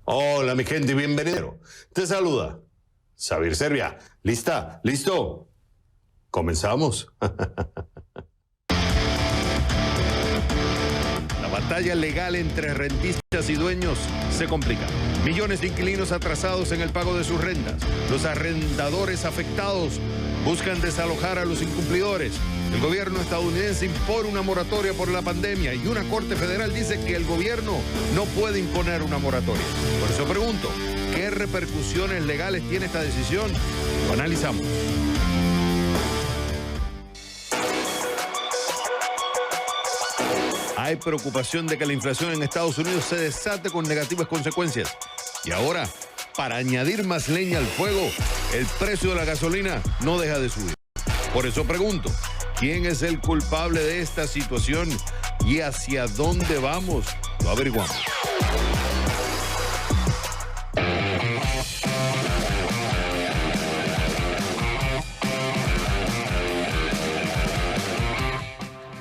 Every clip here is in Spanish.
Hola, mi gente, bienvenido. Te saluda Xavier Servia. ¿Lista? ¿Listo? ¿Comenzamos? La batalla legal entre rentistas y dueños se complica. Millones de inquilinos atrasados en el pago de sus rentas. Los arrendadores afectados buscan desalojar a los incumplidores. El gobierno estadounidense impone una moratoria por la pandemia y una corte federal dice que el gobierno no puede imponer una moratoria. Por eso pregunto, ¿qué repercusiones legales tiene esta decisión? Lo analizamos. Hay preocupación de que la inflación en Estados Unidos se desate con negativas consecuencias. Y ahora, para añadir más leña al fuego, el precio de la gasolina no deja de subir. Por eso pregunto, ¿quién es el culpable de esta situación y hacia dónde vamos? Lo averiguamos.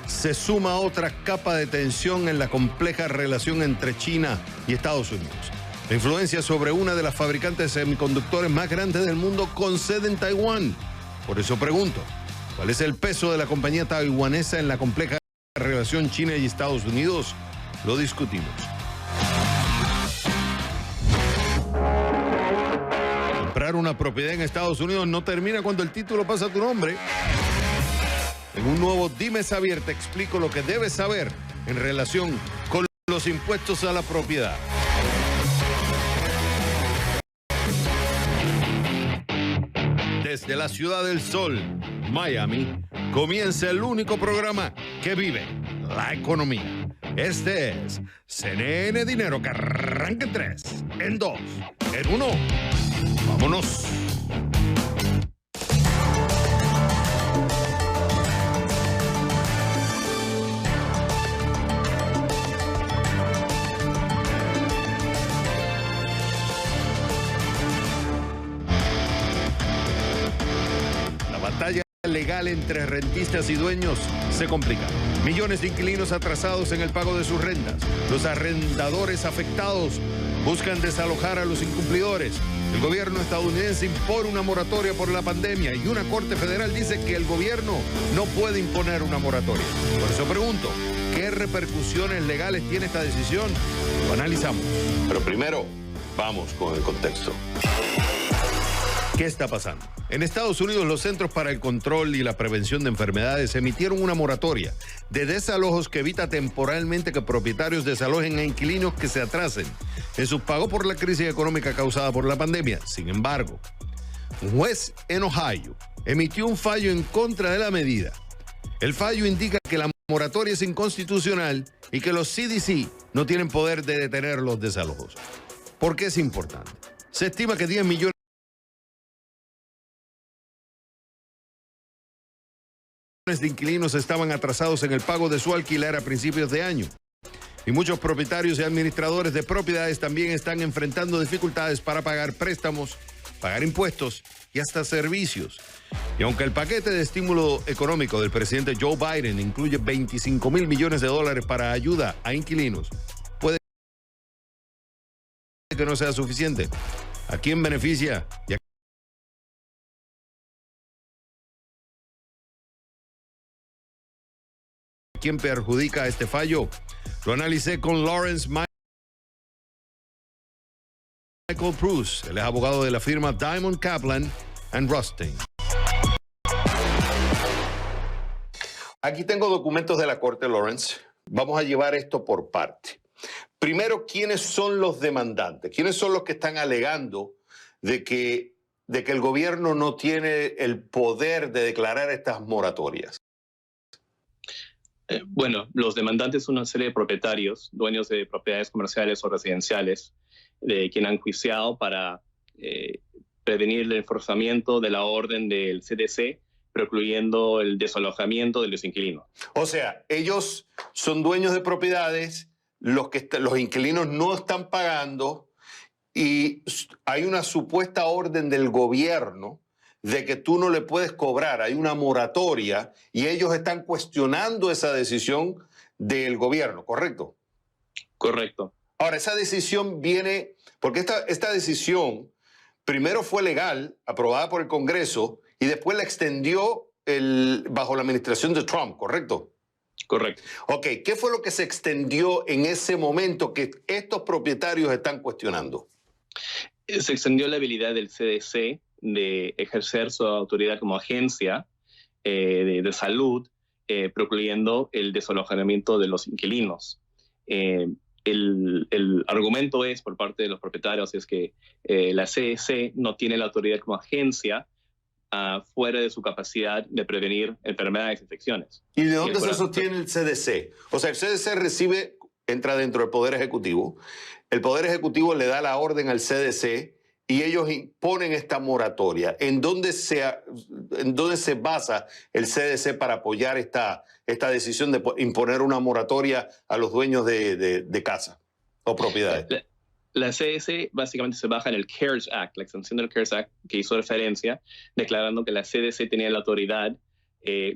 Se suma otra capa de tensión en la compleja relación entre China y Estados Unidos. La influencia sobre una de las fabricantes de semiconductores más grandes del mundo con sede en Taiwán. Por eso pregunto, ¿cuál es el peso de la compañía taiwanesa en la compleja relación China y Estados Unidos? Lo discutimos. Comprar una propiedad en Estados Unidos no termina cuando el título pasa a tu nombre. En un nuevo Dime Xavier te explico lo que debes saber en relación con los impuestos a la propiedad. Desde la Ciudad del Sol, Miami, comienza el único programa que vive la economía. Este es CNN Dinero, que arranca en 3, en 2, en 1. ¡Vámonos! La batalla legal entre rentistas y dueños se complica. Millones de inquilinos atrasados en el pago de sus rentas. Los arrendadores afectados buscan desalojar a los incumplidores. El gobierno estadounidense impone una moratoria por la pandemia y una corte federal dice que el gobierno no puede imponer una moratoria. Por eso pregunto, ¿qué repercusiones legales tiene esta decisión? Lo analizamos. Pero primero, vamos con el contexto. ¿Qué está pasando? En Estados Unidos, los Centros para el Control y la Prevención de Enfermedades emitieron una moratoria de desalojos que evita temporalmente que propietarios desalojen a inquilinos que se atrasen en sus pagos por la crisis económica causada por la pandemia. Sin embargo, un juez en Ohio emitió un fallo en contra de la medida. El fallo indica que la moratoria es inconstitucional y que los CDC no tienen poder de detener los desalojos. ¿Por qué es importante? Se estima que 10 millones de inquilinos estaban atrasados en el pago de su alquiler a principios de año. Y muchos propietarios y administradores de propiedades también están enfrentando dificultades para pagar préstamos, pagar impuestos y hasta servicios. Y aunque el paquete de estímulo económico del presidente Joe Biden incluye $25,000 millones para ayuda a inquilinos, puede que no sea suficiente. ¿A quién beneficia y a quién perjudica este fallo? Lo analicé con Lawrence Michael Bruce. Él es abogado de la firma Diamond Kaplan and Rothstein. Aquí tengo documentos de la Corte, Lawrence. Vamos a llevar esto por parte. Primero, ¿quiénes son los demandantes? ¿Quiénes son los que están alegando de que el gobierno no tiene el poder de declarar estas moratorias? Bueno, los demandantes son una serie de propietarios, dueños de propiedades comerciales o residenciales, quienes han juiciado para prevenir el enforzamiento de la orden del CDC, precluyendo el desalojamiento de los inquilinos. O sea, ellos son dueños de propiedades, los inquilinos no están pagando y hay una supuesta orden del gobierno de que tú no le puedes cobrar, hay una moratoria y ellos están cuestionando esa decisión del gobierno, ¿correcto? Correcto. Ahora, esa decisión viene, porque esta decisión primero fue legal, aprobada por el Congreso, y después la extendió bajo la administración de Trump, ¿correcto? Correcto. Ok, ¿qué fue lo que se extendió en ese momento que estos propietarios están cuestionando? Se extendió la habilidad del CDC de ejercer su autoridad como agencia de salud, procluyendo el desalojamiento de los inquilinos. El argumento es, por parte de los propietarios, es que la CDC no tiene la autoridad como agencia fuera de su capacidad de prevenir enfermedades e infecciones. ¿Y de dónde se sostiene el CDC? O sea, el CDC entra dentro del Poder Ejecutivo. El Poder Ejecutivo le da la orden al CDC y ellos imponen esta moratoria. ¿En dónde se basa el CDC para apoyar esta decisión de imponer una moratoria a los dueños de casa o propiedades? La CDC básicamente se basa en el CARES Act, la extensión del CARES Act que hizo referencia, declarando que la CDC tenía la autoridad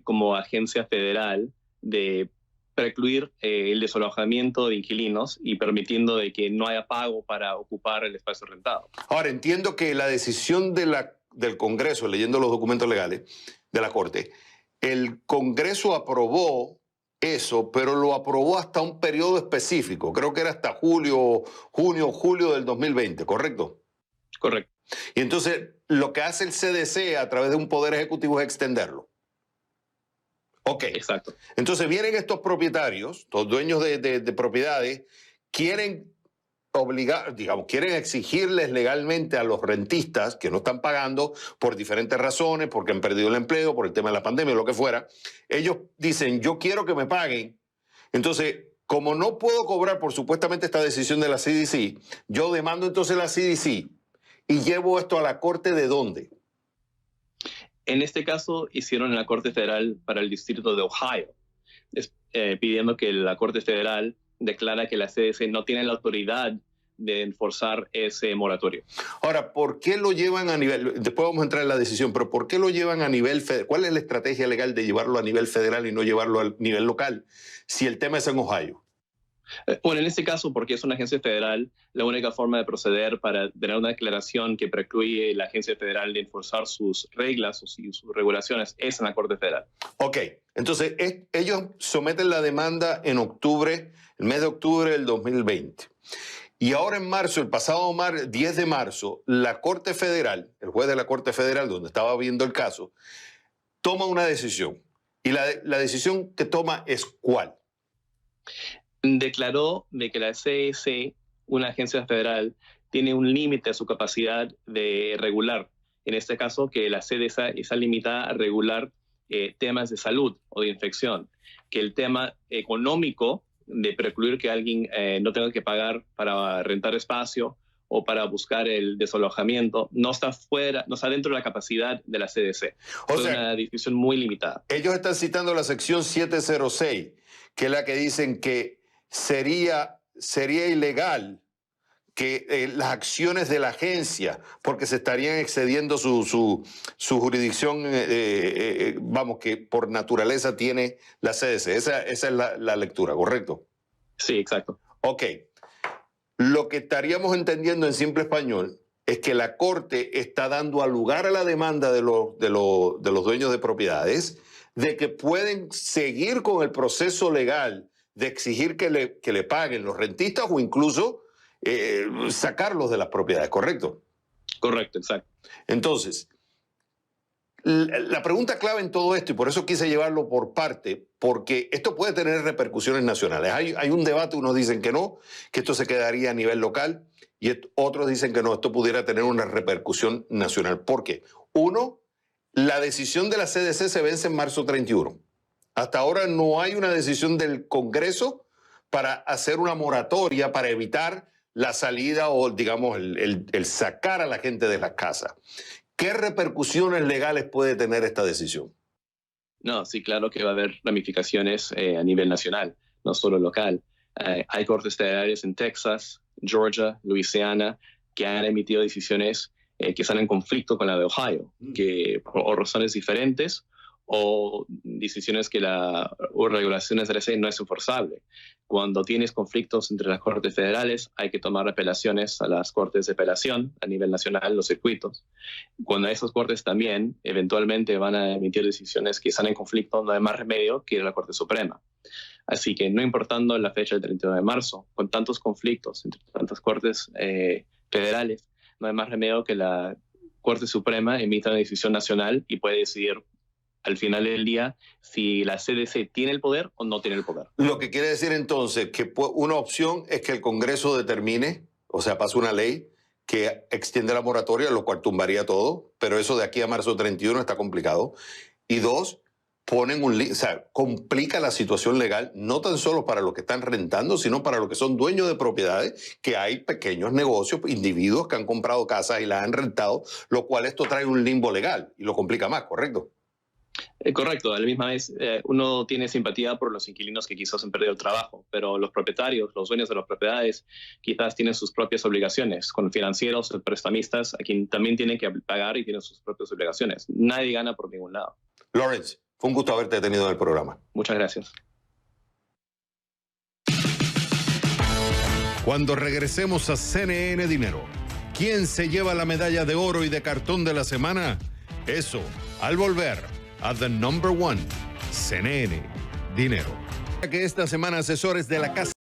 como agencia federal de precluir el desalojamiento de inquilinos y permitiendo de que no haya pago para ocupar el espacio rentado. Ahora, entiendo que la decisión del Congreso, leyendo los documentos legales de la Corte, el Congreso aprobó eso, pero lo aprobó hasta un periodo específico. Creo que era hasta julio del 2020, ¿correcto? Correcto. Y entonces lo que hace el CDC a través de un poder ejecutivo es extenderlo. Ok. Exacto. Entonces vienen estos propietarios, los dueños de propiedades, quieren quieren exigirles legalmente a los rentistas que no están pagando por diferentes razones, porque han perdido el empleo, por el tema de la pandemia, lo que fuera. Ellos dicen, yo quiero que me paguen. Entonces, como no puedo cobrar por supuestamente esta decisión de la CDC, yo demando entonces la CDC y llevo esto a la Corte ¿de dónde? En este caso, hicieron en la Corte Federal para el Distrito de Ohio, pidiendo que la Corte Federal declara que la CDC no tiene la autoridad de enforzar ese moratorio. Ahora, ¿por qué lo llevan a nivel, después vamos a entrar en la decisión, pero ¿por qué lo llevan a nivel federal? ¿Cuál es la estrategia legal de llevarlo a nivel federal y no llevarlo a nivel local si el tema es en Ohio? Bueno, en este caso, porque es una agencia federal, la única forma de proceder para tener una declaración que precluye la agencia federal de enforzar sus reglas o sus regulaciones es en la Corte Federal. Ok, entonces ellos someten la demanda en octubre, el mes de octubre del 2020. Y ahora en marzo, el pasado 10 de marzo, la Corte Federal, el juez de la Corte Federal, donde estaba viendo el caso, toma una decisión. Y la decisión que toma es ¿cuál? Declaró de que la CDC, una agencia federal, tiene un límite a su capacidad de regular. En este caso, que la CDC está limitada a regular temas de salud o de infección. Que el tema económico de precluir que alguien no tenga que pagar para rentar espacio o para buscar el desalojamiento, no está dentro de la capacidad de la CDC. Es una decisión muy limitada. Ellos están citando la sección 706, que es la que dicen que sería ilegal que las acciones de la agencia, porque se estarían excediendo su jurisdicción, vamos, que por naturaleza tiene la CDC. Esa es la lectura, ¿correcto? Sí, exacto. Ok. Lo que estaríamos entendiendo en simple español es que la Corte está dando lugar a la demanda de los dueños de propiedades de que pueden seguir con el proceso legal de exigir que le paguen los rentistas o incluso sacarlos de las propiedades, ¿correcto? Correcto, exacto. Entonces, la pregunta clave en todo esto, y por eso quise llevarlo por parte, porque esto puede tener repercusiones nacionales. Hay un debate, unos dicen que no, que esto se quedaría a nivel local, y otros dicen que no, esto pudiera tener una repercusión nacional. ¿Por qué? Uno, la decisión de la CDC se vence en marzo 31. Hasta ahora no hay una decisión del Congreso para hacer una moratoria para evitar la salida o, digamos, el sacar a la gente de las casas. ¿Qué repercusiones legales puede tener esta decisión? No, sí, claro que va a haber ramificaciones a nivel nacional, no solo local. Hay cortes federales en Texas, Georgia, Luisiana, que han emitido decisiones que están en conflicto con la de Ohio, que por razones diferentes o decisiones que o regulaciones de la ley no es enforzable. Cuando tienes conflictos entre las cortes federales, hay que tomar apelaciones a las cortes de apelación a nivel nacional, los circuitos. Cuando esas cortes también eventualmente van a emitir decisiones que están en conflicto, no hay más remedio que ir a la Corte Suprema. Así que no importando la fecha del 31 de marzo, con tantos conflictos entre tantas cortes federales, no hay más remedio que la Corte Suprema emita una decisión nacional y puede decidir al final del día si la CDC tiene el poder o no tiene el poder. Lo que quiere decir entonces que una opción es que el Congreso determine, o sea, pase una ley que extiende la moratoria, lo cual tumbaría todo, pero eso de aquí a marzo 31 está complicado. Y dos, complica la situación legal, no tan solo para los que están rentando, sino para los que son dueños de propiedades, que hay pequeños negocios, individuos que han comprado casas y las han rentado, lo cual esto trae un limbo legal y lo complica más, ¿correcto? Correcto, a la misma vez uno tiene simpatía por los inquilinos que quizás han perdido el trabajo, pero los propietarios, los dueños de las propiedades, quizás tienen sus propias obligaciones, con financieros, prestamistas, a quien también tienen que pagar y tienen sus propias obligaciones. Nadie gana por ningún lado. Lawrence, fue un gusto haberte tenido en el programa. Muchas gracias. Cuando regresemos a CNN Dinero, ¿quién se lleva la medalla de oro y de cartón de la semana? Eso, al volver a The Number One, CNN Dinero. Que esta semana asesores de la Casa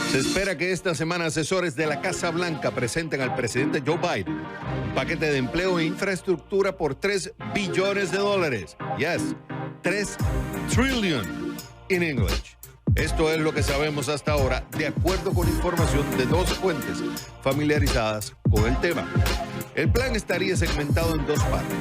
Se espera que esta semana asesores de la Casa Blanca presenten al presidente Joe Biden un paquete de empleo e infraestructura por $3 billones. Yes, 3 trillion in English. Esto es lo que sabemos hasta ahora, de acuerdo con información de 2 fuentes familiarizadas con el tema. El plan estaría segmentado en 2 partes.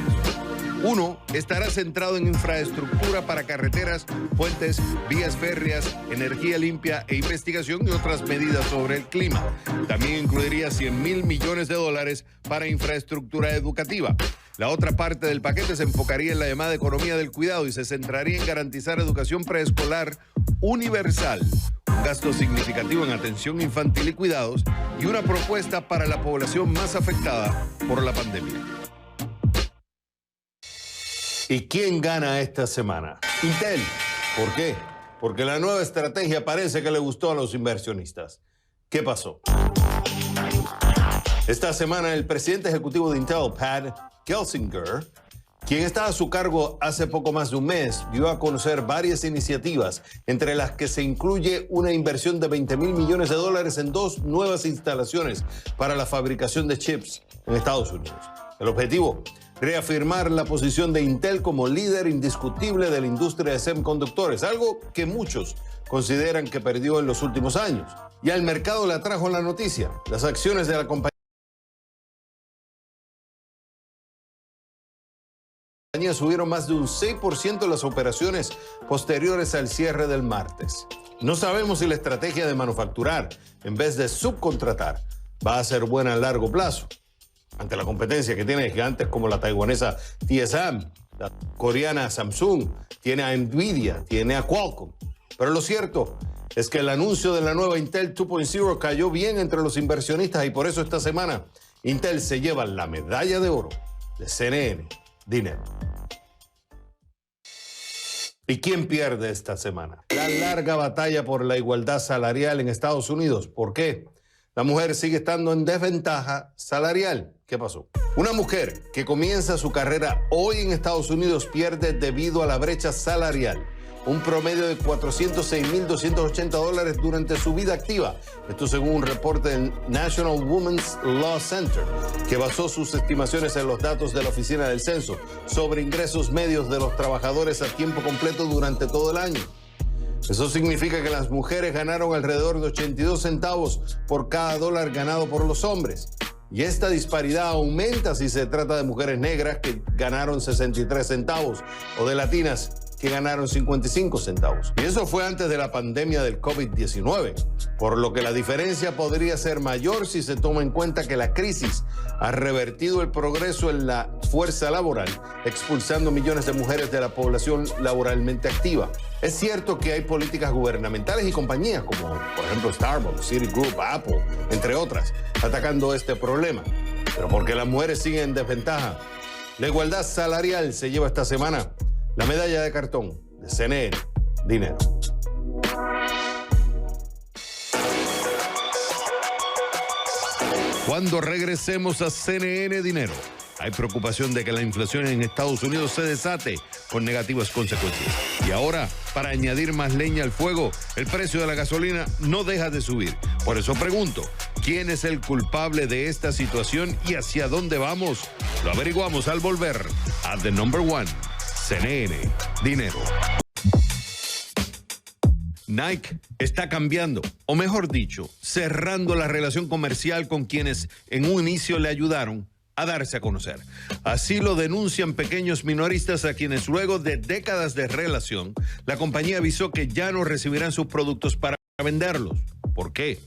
Uno, estará centrado en infraestructura para carreteras, puentes, vías férreas, energía limpia e investigación y otras medidas sobre el clima. También incluiría $100,000 millones para infraestructura educativa. La otra parte del paquete se enfocaría en la llamada economía del cuidado y se centraría en garantizar educación preescolar universal, un gasto significativo en atención infantil y cuidados y una propuesta para la población más afectada por la pandemia. ¿Y quién gana esta semana? Intel. ¿Por qué? Porque la nueva estrategia parece que le gustó a los inversionistas. ¿Qué pasó? Esta semana el presidente ejecutivo de Intel, Pat Gelsinger, quien está a su cargo hace poco más de un mes, dio a conocer varias iniciativas, entre las que se incluye una inversión de $20,000 millones en 2 nuevas instalaciones para la fabricación de chips en Estados Unidos. El objetivo, reafirmar la posición de Intel como líder indiscutible de la industria de semiconductores, algo que muchos consideran que perdió en los últimos años. Y al mercado le atrajo la noticia. Las acciones de la compañía subieron más de un 6% en las operaciones posteriores al cierre del martes. No sabemos si la estrategia de manufacturar en vez de subcontratar va a ser buena a largo plazo. Ante la competencia que tiene gigantes como la taiwanesa TSM, la coreana Samsung, tiene a Nvidia, tiene a Qualcomm. Pero lo cierto es que el anuncio de la nueva Intel 2.0 cayó bien entre los inversionistas y por eso esta semana Intel se lleva la medalla de oro de CNN Dinero. ¿Y quién pierde esta semana? La larga batalla por la igualdad salarial en Estados Unidos. ¿Por qué? La mujer sigue estando en desventaja salarial. ¿Qué pasó? Una mujer que comienza su carrera hoy en Estados Unidos pierde debido a la brecha salarial un promedio de $406,280 durante su vida activa. Esto según un reporte del National Women's Law Center, que basó sus estimaciones en los datos de la Oficina del Censo sobre ingresos medios de los trabajadores a tiempo completo durante todo el año. Eso significa que las mujeres ganaron alrededor de 82 centavos por cada dólar ganado por los hombres. Y esta disparidad aumenta si se trata de mujeres negras que ganaron 63 centavos o de latinas que ganaron 55 centavos. Y eso fue antes de la pandemia del COVID-19, por lo que la diferencia podría ser mayor si se toma en cuenta que la crisis ha revertido el progreso en la fuerza laboral, expulsando millones de mujeres de la población laboralmente activa. Es cierto que hay políticas gubernamentales y compañías como, por ejemplo, Starbucks, Citigroup, Apple, entre otras, atacando este problema. Pero ¿por qué las mujeres siguen en desventaja? La igualdad salarial se lleva esta semana la medalla de cartón de CNN Dinero. Cuando regresemos a CNN Dinero, hay preocupación de que la inflación en Estados Unidos se desate con negativas consecuencias. Y ahora, para añadir más leña al fuego, el precio de la gasolina no deja de subir. Por eso pregunto, ¿quién es el culpable de esta situación y hacia dónde vamos? Lo averiguamos al volver a The Number One, CNN Dinero. Nike está cambiando, o mejor dicho, cerrando la relación comercial con quienes en un inicio le ayudaron a darse a conocer. Así lo denuncian pequeños minoristas a quienes luego de décadas de relación, la compañía avisó que ya no recibirán sus productos para venderlos. ¿Por qué?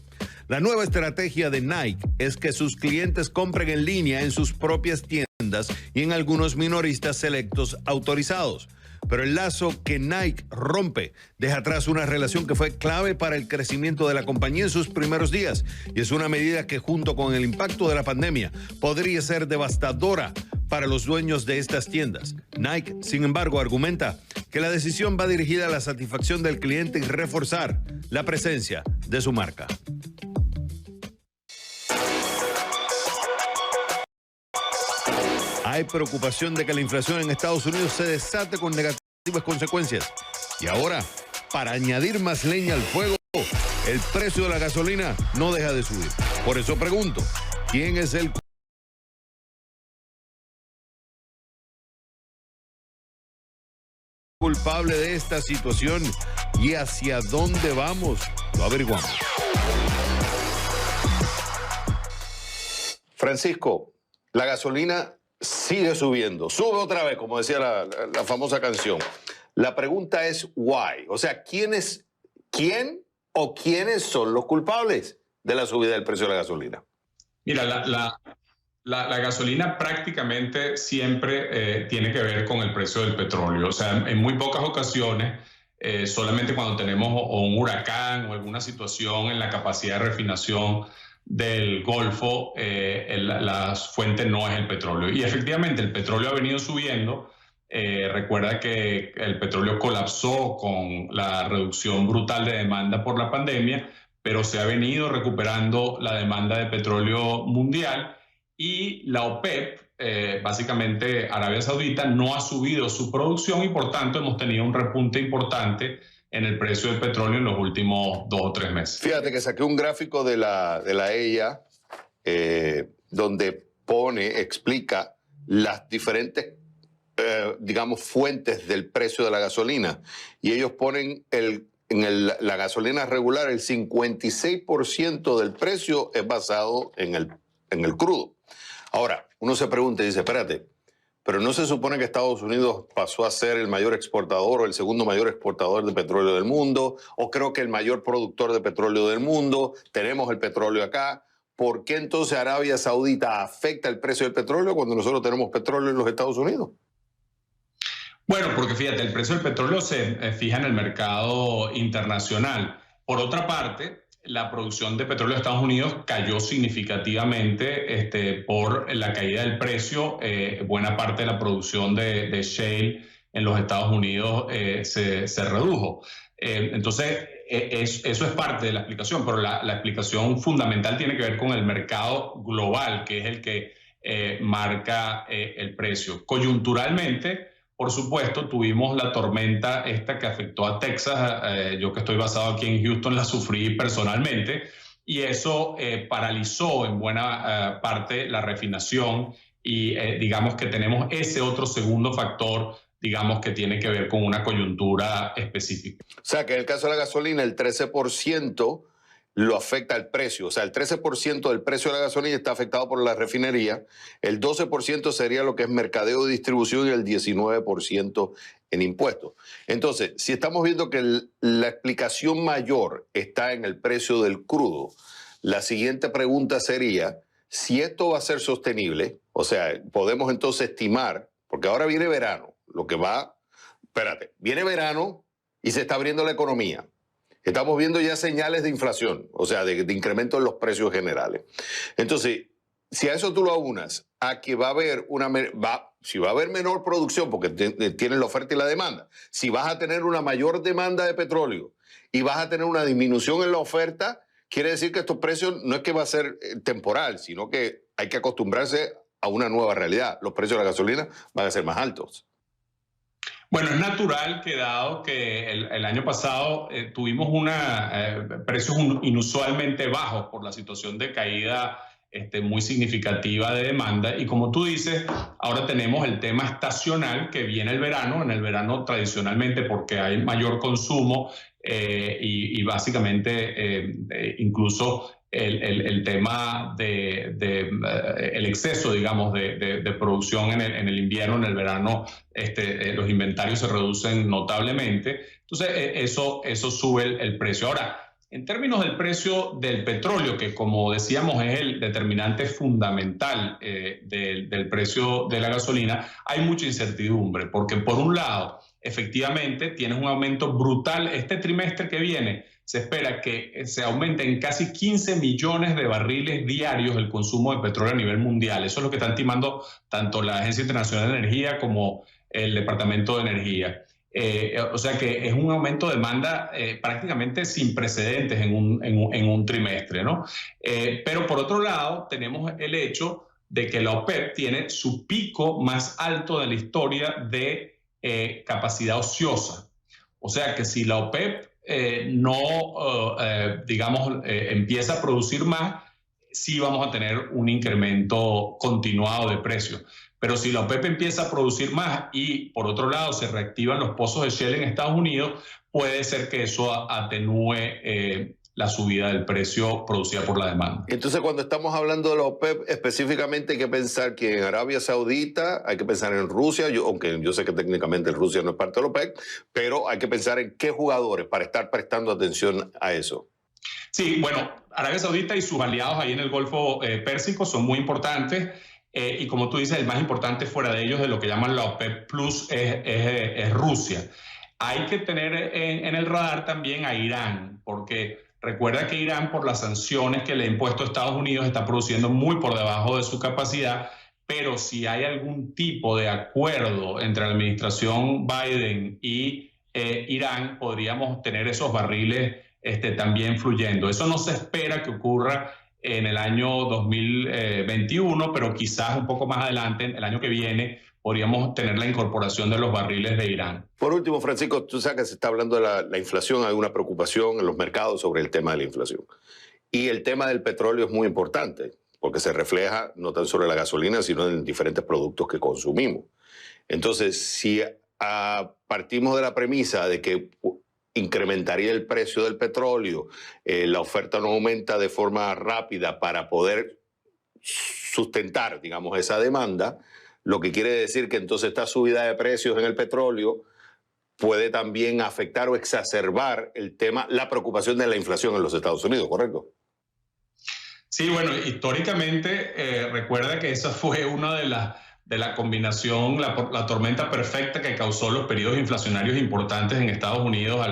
La nueva estrategia de Nike es que sus clientes compren en línea en sus propias tiendas y en algunos minoristas selectos autorizados. Pero el lazo que Nike rompe deja atrás una relación que fue clave para el crecimiento de la compañía en sus primeros días y es una medida que junto con el impacto de la pandemia podría ser devastadora para los dueños de estas tiendas. Nike, sin embargo, argumenta que la decisión va dirigida a la satisfacción del cliente y reforzar la presencia de su marca. Hay preocupación de que la inflación en Estados Unidos se desate con negativas consecuencias. Y ahora, para añadir más leña al fuego, el precio de la gasolina no deja de subir. Por eso pregunto, ¿quién es el culpable de esta situación y hacia dónde vamos? Lo averiguamos. Francisco, la gasolina sigue subiendo, sube otra vez, como decía la famosa canción. La pregunta es why, o sea, ¿quién o quiénes son los culpables de la subida del precio de la gasolina? Mira, la gasolina prácticamente siempre tiene que ver con el precio del petróleo. O sea, en muy pocas ocasiones, solamente cuando tenemos o un huracán o alguna situación en la capacidad de refinación del Golfo, la fuente no es el petróleo. Y efectivamente el petróleo ha venido subiendo. Recuerda que el petróleo colapsó con la reducción brutal de demanda por la pandemia, pero se ha venido recuperando la demanda de petróleo mundial y la OPEP, básicamente Arabia Saudita, no ha subido su producción y por tanto hemos tenido un repunte importante en el precio del petróleo en los últimos 2 o 3 meses. Fíjate que saqué un gráfico de la EIA donde explica las diferentes, digamos, fuentes del precio de la gasolina. Y ellos ponen la gasolina regular, el 56% del precio es basado en el crudo. Ahora, uno se pregunta y dice, espérate, pero ¿no se supone que Estados Unidos pasó a ser el mayor exportador o el segundo mayor exportador de petróleo del mundo? O creo que el mayor productor de petróleo del mundo. Tenemos el petróleo acá. ¿Por qué entonces Arabia Saudita afecta el precio del petróleo cuando nosotros tenemos petróleo en los Estados Unidos? Bueno, porque fíjate, el precio del petróleo se fija en el mercado internacional. Por otra parte, la producción de petróleo de Estados Unidos cayó significativamente por la caída del precio. Buena parte de la producción de shale en los Estados Unidos se redujo. Entonces, eso es parte de la explicación, pero la explicación fundamental tiene que ver con el mercado global, que es el que marca el precio. Coyunturalmente, por supuesto, tuvimos la tormenta esta que afectó a Texas. Yo que estoy basado aquí en Houston la sufrí personalmente y eso paralizó en buena parte la refinación y digamos que tenemos ese otro segundo factor, digamos que tiene que ver con una coyuntura específica. O sea, que en el caso de la gasolina el 13% lo afecta el precio. O sea, el 13% del precio de la gasolina está afectado por la refinería, el 12% sería lo que es mercadeo y distribución y el 19% en impuestos. Entonces, si estamos viendo que la explicación mayor está en el precio del crudo, la siguiente pregunta sería, si esto va a ser sostenible, o sea, podemos entonces estimar, porque ahora viene verano, viene verano, y se está abriendo la economía. Estamos viendo ya señales de inflación, o sea, de incremento en los precios generales. Entonces, si a eso tú lo aunas a que va a haber si va a haber menor producción porque tienes la oferta y la demanda, si vas a tener una mayor demanda de petróleo y vas a tener una disminución en la oferta, quiere decir que estos precios no es que va a ser temporal, sino que hay que acostumbrarse a una nueva realidad. Los precios de la gasolina van a ser más altos. Bueno, es natural que dado que el año pasado tuvimos precios inusualmente bajos por la situación de caída muy significativa de demanda, y como tú dices, ahora tenemos el tema estacional que viene el verano. En el verano tradicionalmente, porque hay mayor consumo y básicamente incluso el tema el exceso, digamos, de producción en el invierno. En el verano los inventarios se reducen notablemente, entonces eso sube el precio. Ahora, en términos del precio del petróleo, que como decíamos es el determinante fundamental del precio de la gasolina, hay mucha incertidumbre, porque por un lado, efectivamente, tienes un aumento brutal. Este trimestre que viene se espera que se aumente en casi 15 millones de barriles diarios el consumo de petróleo a nivel mundial. Eso es lo que están estimando tanto la Agencia Internacional de Energía como el Departamento de Energía. O sea que es un aumento de demanda prácticamente sin precedentes en un trimestre, ¿no? Pero por otro lado tenemos el hecho de que la OPEP tiene su pico más alto de la historia de capacidad ociosa. O sea que si la OPEP empieza a producir más, sí vamos a tener un incremento continuado de precios. Pero si la OPEP empieza a producir más y, por otro lado, se reactivan los pozos de shale en Estados Unidos, puede ser que eso atenúe la subida del precio producida por la demanda. Entonces, cuando estamos hablando de la OPEP, específicamente hay que pensar que en Arabia Saudita, hay que pensar en Rusia, aunque yo sé que técnicamente Rusia no es parte de la OPEP, pero hay que pensar en qué jugadores para estar prestando atención a eso. Sí, bueno, Arabia Saudita y sus aliados ahí en el Golfo Pérsico son muy importantes. Y como tú dices, el más importante fuera de ellos, de lo que llaman la OPEP Plus, es Rusia. Hay que tener en el radar también a Irán, porque recuerda que Irán, por las sanciones que le ha impuesto Estados Unidos, está produciendo muy por debajo de su capacidad, pero si hay algún tipo de acuerdo entre la administración Biden y Irán, podríamos tener esos barriles también fluyendo. Eso no se espera que ocurra en el año 2021, pero quizás un poco más adelante, el año que viene, podríamos tener la incorporación de los barriles de Irán. Por último, Francisco, tú sabes que se está hablando de la inflación, hay una preocupación en los mercados sobre el tema de la inflación. Y el tema del petróleo es muy importante, porque se refleja no tan solo en la gasolina, sino en diferentes productos que consumimos. Entonces, si partimos de la premisa de que incrementaría el precio del petróleo, la oferta no aumenta de forma rápida para poder sustentar, digamos, esa demanda, lo que quiere decir que entonces esta subida de precios en el petróleo puede también afectar o exacerbar la preocupación de la inflación en los Estados Unidos, ¿correcto? Sí, bueno, históricamente recuerda que esa fue una de la combinación, la tormenta perfecta que causó los periodos inflacionarios importantes en Estados Unidos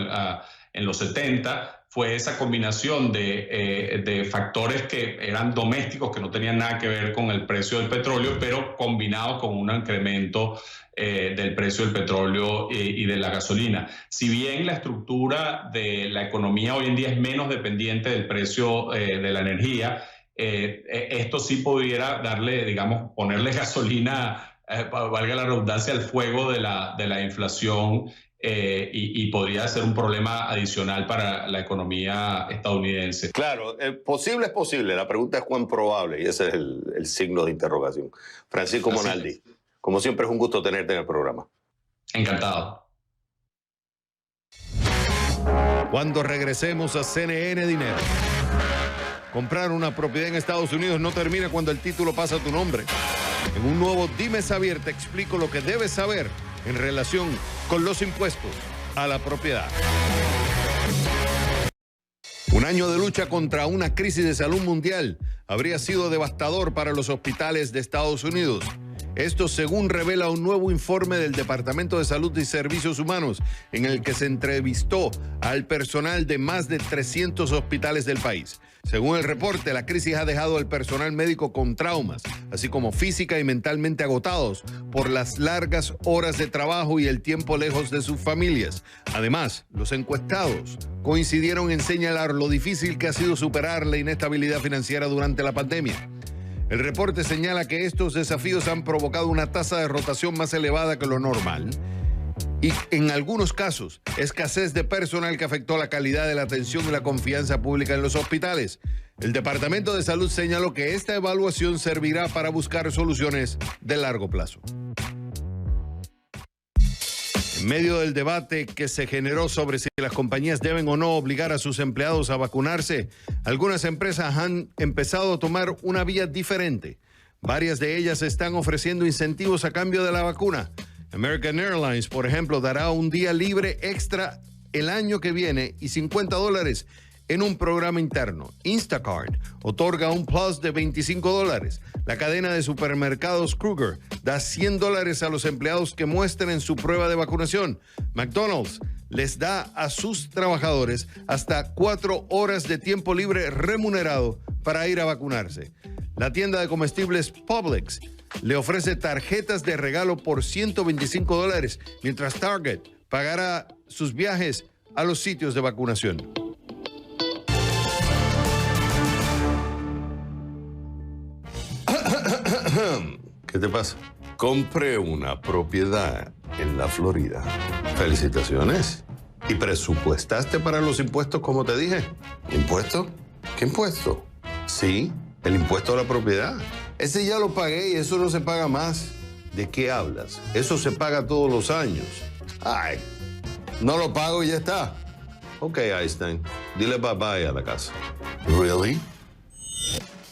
en los 70, fue esa combinación de factores que eran domésticos, que no tenían nada que ver con el precio del petróleo, pero combinados con un incremento del precio del petróleo y de la gasolina. Si bien la estructura de la economía hoy en día es menos dependiente del precio de la energía, esto sí pudiera darle, digamos, ponerle gasolina, valga la redundancia, al fuego de la inflación y podría ser un problema adicional para la economía estadounidense. Claro, posible es posible, la pregunta es cuán probable, y ese es el signo de interrogación. Francisco Monaldi, como siempre es un gusto tenerte en el programa. Encantado. Cuando regresemos a CNN Dinero. Comprar una propiedad en Estados Unidos no termina cuando el título pasa a tu nombre. En un nuevo Dime Saber te explico lo que debes saber en relación con los impuestos a la propiedad. Un año de lucha contra una crisis de salud mundial habría sido devastador para los hospitales de Estados Unidos. Esto según revela un nuevo informe del Departamento de Salud y Servicios Humanos, en el que se entrevistó al personal de más de 300 hospitales del país. Según el reporte, la crisis ha dejado al personal médico con traumas, así como física y mentalmente agotados por las largas horas de trabajo y el tiempo lejos de sus familias. Además, los encuestados coincidieron en señalar lo difícil que ha sido superar la inestabilidad financiera durante la pandemia. El reporte señala que estos desafíos han provocado una tasa de rotación más elevada que lo normal y, en algunos casos, escasez de personal que afectó la calidad de la atención y la confianza pública en los hospitales. El Departamento de Salud señaló que esta evaluación servirá para buscar soluciones de largo plazo. En medio del debate que se generó sobre si las compañías deben o no obligar a sus empleados a vacunarse, algunas empresas han empezado a tomar una vía diferente. Varias de ellas están ofreciendo incentivos a cambio de la vacuna. American Airlines, por ejemplo, dará un día libre extra el año que viene y $50 en un programa interno. Instacart otorga un plus de $25. La cadena de supermercados Kroger da $100 a los empleados que muestren su prueba de vacunación. McDonald's les da a sus trabajadores hasta 4 horas de tiempo libre remunerado para ir a vacunarse. La tienda de comestibles Publix le ofrece tarjetas de regalo por $125, mientras Target pagará sus viajes a los sitios de vacunación. ¿Qué te pasa? Compré una propiedad en la Florida. Felicitaciones. ¿Y presupuestaste para los impuestos como te dije? ¿Impuesto? ¿Qué impuesto? Sí, el impuesto a la propiedad. Ese ya lo pagué y eso no se paga más. ¿De qué hablas? Eso se paga todos los años. Ay, no lo pago y ya está. Ok, Einstein, dile bye-bye a la casa. ¿Really?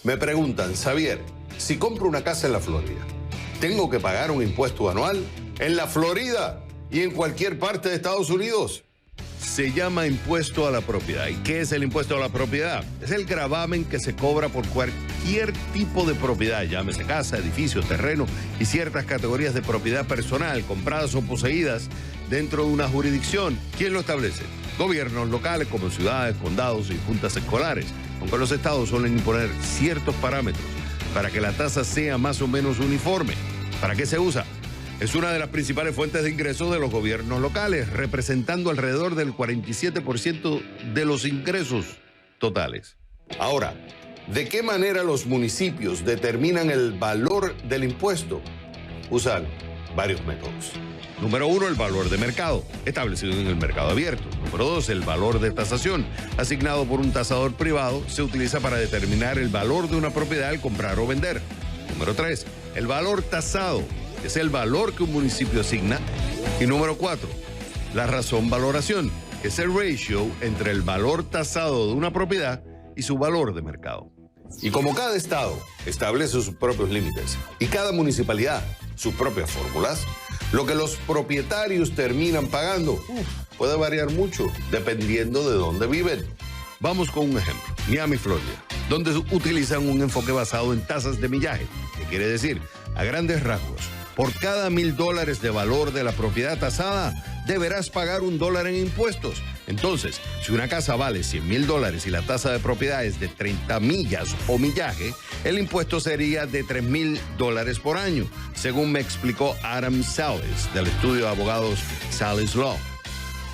Me preguntan, Xavier, si compro una casa en la Florida, ¿tengo que pagar un impuesto anual en la Florida y en cualquier parte de Estados Unidos? Se llama impuesto a la propiedad. ¿Y qué es el impuesto a la propiedad? Es el gravamen que se cobra por cualquier tipo de propiedad, llámese casa, edificio, terreno y ciertas categorías de propiedad personal, compradas o poseídas dentro de una jurisdicción. ¿Quién lo establece? Gobiernos locales como ciudades, condados y juntas escolares, aunque los estados suelen imponer ciertos parámetros para que la tasa sea más o menos uniforme. ¿Para qué se usa? Es una de las principales fuentes de ingresos de los gobiernos locales, representando alrededor del 47% de los ingresos totales. Ahora, ¿de qué manera los municipios determinan el valor del impuesto? Usan varios métodos. Número 1, el valor de mercado, establecido en el mercado abierto. Número 2, el valor de tasación, asignado por un tasador privado, se utiliza para determinar el valor de una propiedad al comprar o vender. Número 3, el valor tasado, es el valor que un municipio asigna. Y número 4, la razón valoración, que es el ratio entre el valor tasado de una propiedad y su valor de mercado. Y como cada estado establece sus propios límites y cada municipalidad sus propias fórmulas, lo que los propietarios terminan pagando puede variar mucho dependiendo de dónde viven. Vamos con un ejemplo. Miami, Florida, donde utilizan un enfoque basado en tasas de millaje, que quiere decir, a grandes rasgos, por cada $1,000 de valor de la propiedad tasada, deberás pagar $1 en impuestos. Entonces, si una casa vale $100,000 y la tasa de propiedad es de 30 millas o millaje, el impuesto sería de $3,000 por año, según me explicó Adam Salas, del estudio de abogados Salas Law.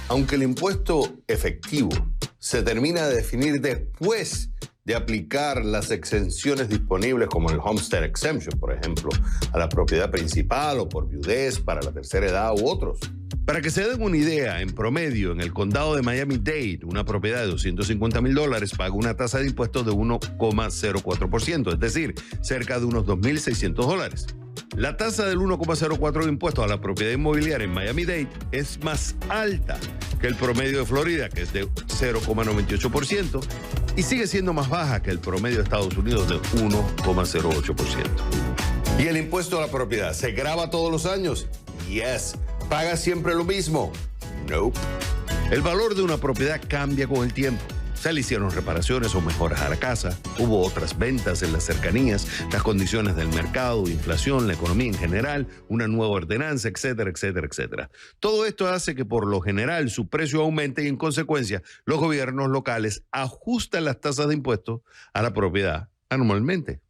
Aunque el impuesto efectivo se termina de definir después de aplicar las exenciones disponibles como el Homestead Exemption, por ejemplo, a la propiedad principal o por viudez para la tercera edad u otros. Para que se den una idea, en promedio, en el condado de Miami-Dade, una propiedad de $250,000 paga una tasa de impuestos de 1,04%, es decir, cerca de unos $2,600. La tasa del 1,04% de impuestos a la propiedad inmobiliaria en Miami-Dade es más alta que el promedio de Florida, que es de 0,98%, y sigue siendo más baja que el promedio de Estados Unidos de 1,08%. ¿Y el impuesto a la propiedad se grava todos los años? Yes. ¿Paga siempre lo mismo? Nope. El valor de una propiedad cambia con el tiempo. Se le hicieron reparaciones o mejoras a la casa, hubo otras ventas en las cercanías, las condiciones del mercado, inflación, la economía en general, una nueva ordenanza, etcétera, etcétera, etcétera. Todo esto hace que por lo general su precio aumente y en consecuencia los gobiernos locales ajustan las tasas de impuestos a la propiedad anualmente.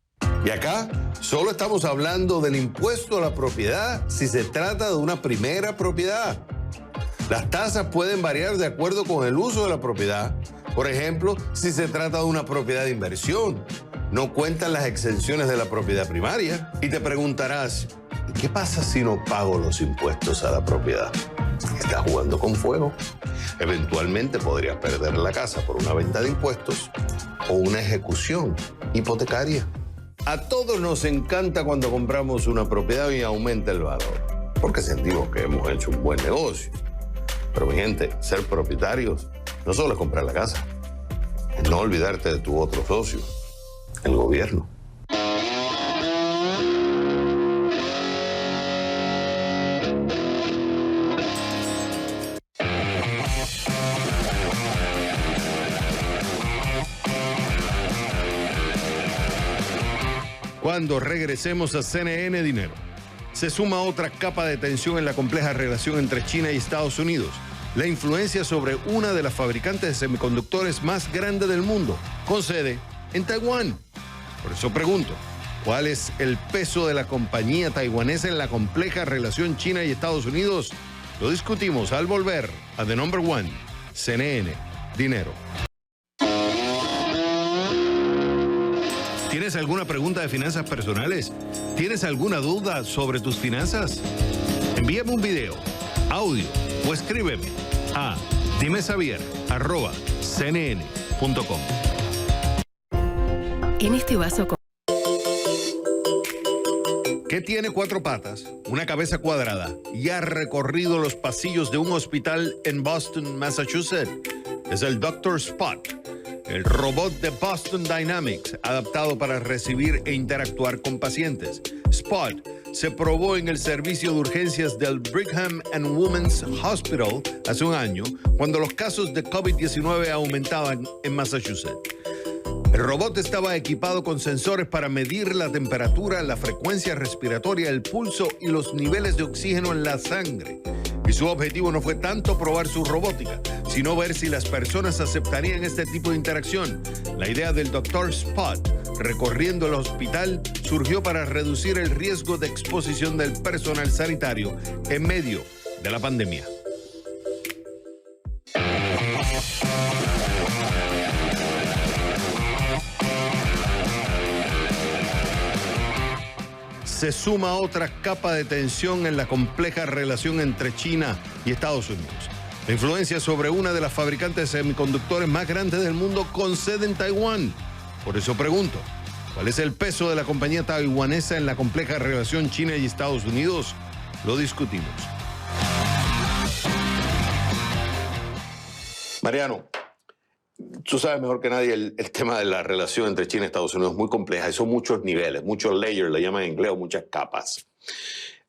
Y acá solo estamos hablando del impuesto a la propiedad si se trata de una primera propiedad. Las tasas pueden variar de acuerdo con el uso de la propiedad. Por ejemplo, si se trata de una propiedad de inversión, no cuentan las exenciones de la propiedad primaria. Y te preguntarás, ¿y qué pasa si no pago los impuestos a la propiedad? Estás jugando con fuego. Eventualmente podrías perder la casa por una venta de impuestos o una ejecución hipotecaria. A todos nos encanta cuando compramos una propiedad y aumenta el valor, porque sentimos que hemos hecho un buen negocio. Pero mi gente, ser propietarios no solo es comprar la casa, es no olvidarte de tu otro socio, el gobierno. Cuando regresemos a CNN Dinero, se suma otra capa de tensión en la compleja relación entre China y Estados Unidos. La influencia sobre una de las fabricantes de semiconductores más grandes del mundo, con sede en Taiwán. Por eso pregunto, ¿cuál es el peso de la compañía taiwanesa en la compleja relación China y Estados Unidos? Lo discutimos al volver a The Number One, CNN Dinero. ¿Tienes alguna pregunta de finanzas personales? ¿Tienes alguna duda sobre tus finanzas? Envíame un video, audio o escríbeme a dimesabier@cnn.com. En este vaso que tiene 4 patas, una cabeza cuadrada y ha recorrido los pasillos de un hospital en Boston, Massachusetts, es el Dr. Spot, el robot de Boston Dynamics, adaptado para recibir e interactuar con pacientes. Spot se probó en el servicio de urgencias del Brigham and Women's Hospital hace un año, cuando los casos de COVID-19 aumentaban en Massachusetts. El robot estaba equipado con sensores para medir la temperatura, la frecuencia respiratoria, el pulso y los niveles de oxígeno en la sangre. Y su objetivo no fue tanto probar su robótica, sino ver si las personas aceptarían este tipo de interacción. La idea del Dr. Spot recorriendo el hospital surgió para reducir el riesgo de exposición del personal sanitario en medio de la pandemia. Se suma otra capa de tensión en la compleja relación entre China y Estados Unidos. La influencia sobre una de las fabricantes de semiconductores más grandes del mundo con sede en Taiwán. Por eso pregunto, ¿cuál es el peso de la compañía taiwanesa en la compleja relación China y Estados Unidos? Lo discutimos. Mariano, tú sabes mejor que nadie el tema de la relación entre China y Estados Unidos es muy compleja y son muchos niveles, muchos layers, le llaman en inglés, muchas capas.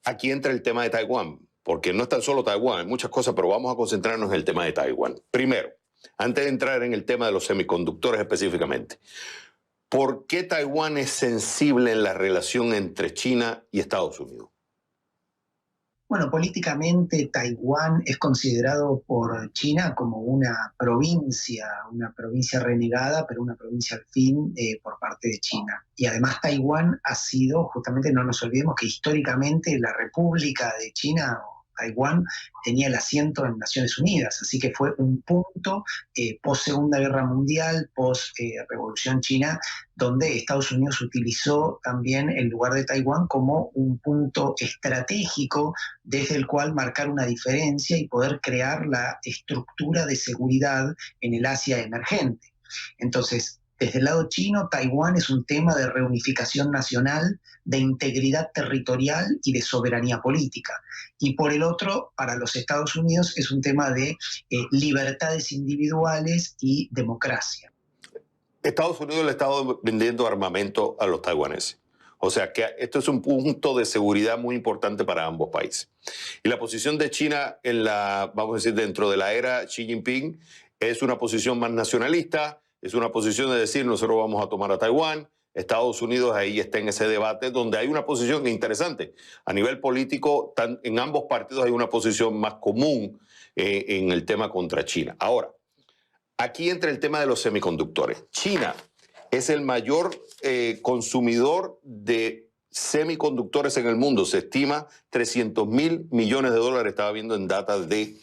Aquí entra el tema de Taiwán, porque no es tan solo Taiwán, hay muchas cosas, pero vamos a concentrarnos en el tema de Taiwán. Primero, antes de entrar en el tema de los semiconductores específicamente, ¿por qué Taiwán es sensible en la relación entre China y Estados Unidos? Bueno, políticamente Taiwán es considerado por China como una provincia renegada, pero una provincia al fin por parte de China. Y además Taiwán ha sido, justamente no nos olvidemos que históricamente la República de China, Taiwán, tenía el asiento en Naciones Unidas, así que fue un punto post Segunda Guerra Mundial, post Revolución China, donde Estados Unidos utilizó también el lugar de Taiwán como un punto estratégico desde el cual marcar una diferencia y poder crear la estructura de seguridad en el Asia emergente. Entonces, desde el lado chino, Taiwán es un tema de reunificación nacional, de integridad territorial y de soberanía política. Y por el otro, para los Estados Unidos, es un tema de libertades individuales y democracia. Estados Unidos le ha estado vendiendo armamento a los taiwaneses. O sea que esto es un punto de seguridad muy importante para ambos países. Y la posición de China en la, vamos a decir, dentro de la era Xi Jinping es una posición más nacionalista, es una posición de decir nosotros vamos a tomar a Taiwán. Estados Unidos ahí está en ese debate donde hay una posición interesante. A nivel político, en ambos partidos hay una posición más común en el tema contra China. Ahora, aquí entra el tema de los semiconductores. China es el mayor consumidor de semiconductores en el mundo. Se estima 300.000 millones de dólares, estaba viendo en data de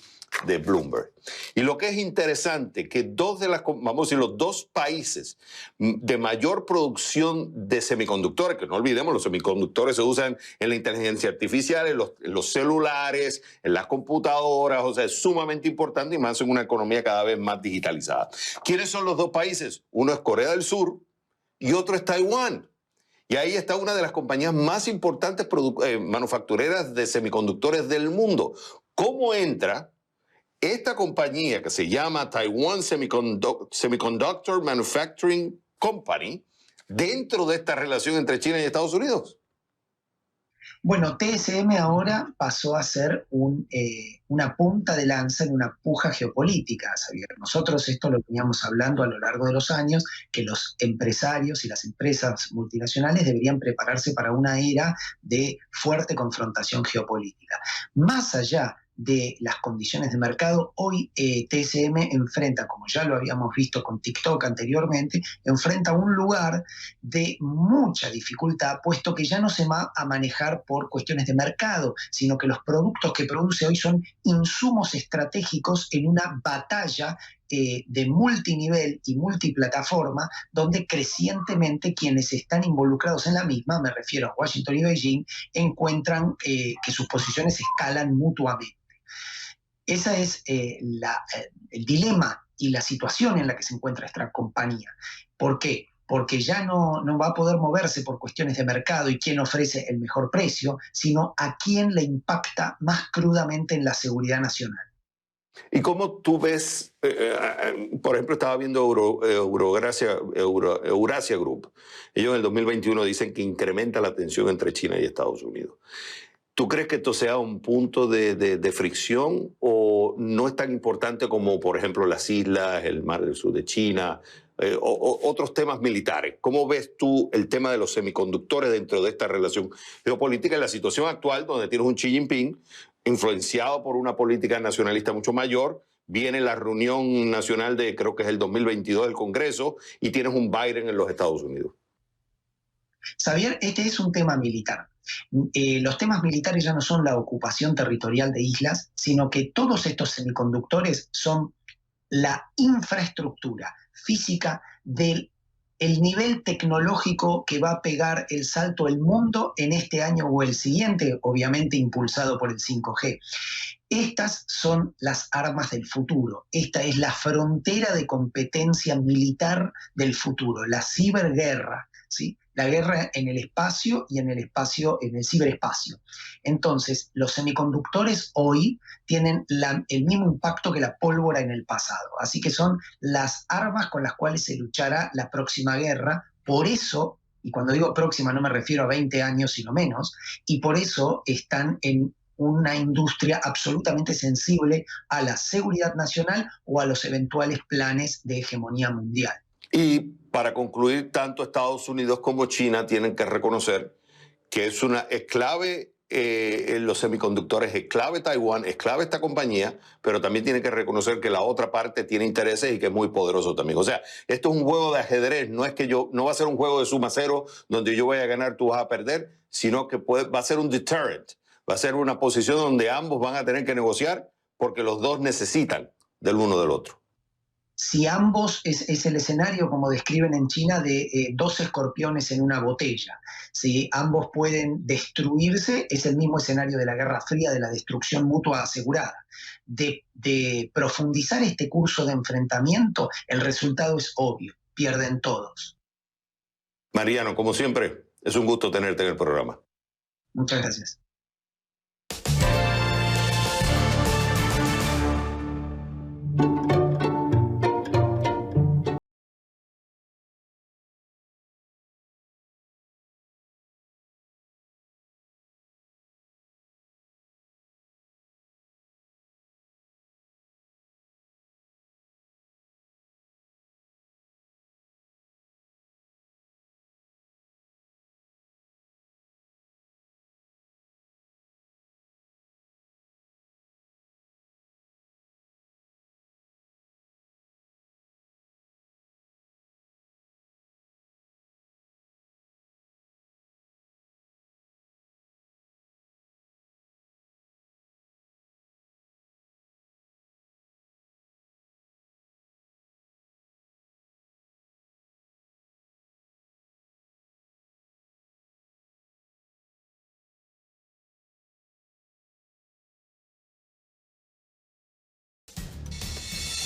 Bloomberg. Y lo que es interesante, que vamos a decir, los dos países de mayor producción de semiconductores, que no olvidemos, los semiconductores se usan en la inteligencia artificial, en los celulares, en las computadoras, o sea, es sumamente importante y más en una economía cada vez más digitalizada. ¿Quiénes son los dos países? Uno es Corea del Sur y otro es Taiwán. Y ahí está una de las compañías más importantes manufactureras de semiconductores del mundo. ¿Cómo entra esta compañía que se llama Taiwan Semiconductor Manufacturing Company dentro de esta relación entre China y Estados Unidos? Bueno, TSM ahora pasó a ser una punta de lanza en una puja geopolítica, Xavier. Nosotros esto lo veníamos hablando a lo largo de los años, que los empresarios y las empresas multinacionales deberían prepararse para una era de fuerte confrontación geopolítica. Más allá de las condiciones de mercado, hoy TSM enfrenta, como ya lo habíamos visto con TikTok anteriormente, enfrenta un lugar de mucha dificultad, puesto que ya no se va a manejar por cuestiones de mercado, sino que los productos que produce hoy son insumos estratégicos en una batalla de multinivel y multiplataforma, donde crecientemente quienes están involucrados en la misma, me refiero a Washington y Beijing, encuentran que sus posiciones escalan mutuamente. Ese es el dilema y la situación en la que se encuentra esta compañía. ¿Por qué? Porque ya no va a poder moverse por cuestiones de mercado y quién ofrece el mejor precio, sino a quién le impacta más crudamente en la seguridad nacional. ¿Y cómo tú ves, por ejemplo, estaba viendo Eurasia Group? Ellos en el 2021 dicen que incrementa la tensión entre China y Estados Unidos. ¿Tú crees que esto sea un punto de fricción o no es tan importante como, por ejemplo, las islas, el mar del sur de China, o otros temas militares? ¿Cómo ves tú el tema de los semiconductores dentro de esta relación geopolítica en la situación actual donde tienes un Xi Jinping influenciado por una política nacionalista mucho mayor? Viene la reunión nacional de, creo que es el 2022 del Congreso, y tienes un Biden en los Estados Unidos. Xavier, este es un tema militar. Los temas militares ya no son la ocupación territorial de islas, sino que todos estos semiconductores son la infraestructura física del nivel tecnológico que va a pegar el salto el mundo en este año o el siguiente, obviamente impulsado por el 5G. Estas son las armas del futuro. Esta es la frontera de competencia militar del futuro, la ciberguerra, ¿sí? La guerra en el espacio y en el ciberespacio. Entonces, los semiconductores hoy tienen el mismo impacto que la pólvora en el pasado. Así que son las armas con las cuales se luchará la próxima guerra. Por eso, y cuando digo próxima no me refiero a 20 años, sino menos, y por eso están en una industria absolutamente sensible a la seguridad nacional o a los eventuales planes de hegemonía mundial. Y para concluir, tanto Estados Unidos como China tienen que reconocer que es clave en los semiconductores, es clave Taiwán, es clave esta compañía, pero también tienen que reconocer que la otra parte tiene intereses y que es muy poderoso también. O sea, esto es un juego de ajedrez, no va a ser un juego de suma cero donde yo voy a ganar, tú vas a perder, sino que va a ser un deterrent, va a ser una posición donde ambos van a tener que negociar porque los dos necesitan del uno del otro. Si ambos es el escenario, como describen en China, de dos escorpiones en una botella. Si ambos pueden destruirse, es el mismo escenario de la Guerra Fría, de la destrucción mutua asegurada. De profundizar este curso de enfrentamiento, el resultado es obvio, pierden todos. Mariano, como siempre, es un gusto tenerte en el programa. Muchas gracias.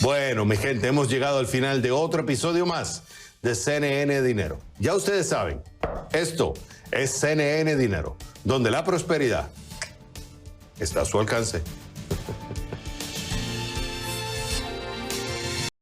Bueno, mi gente, hemos llegado al final de otro episodio más de CNN Dinero. Ya ustedes saben, esto es CNN Dinero, donde la prosperidad está a su alcance.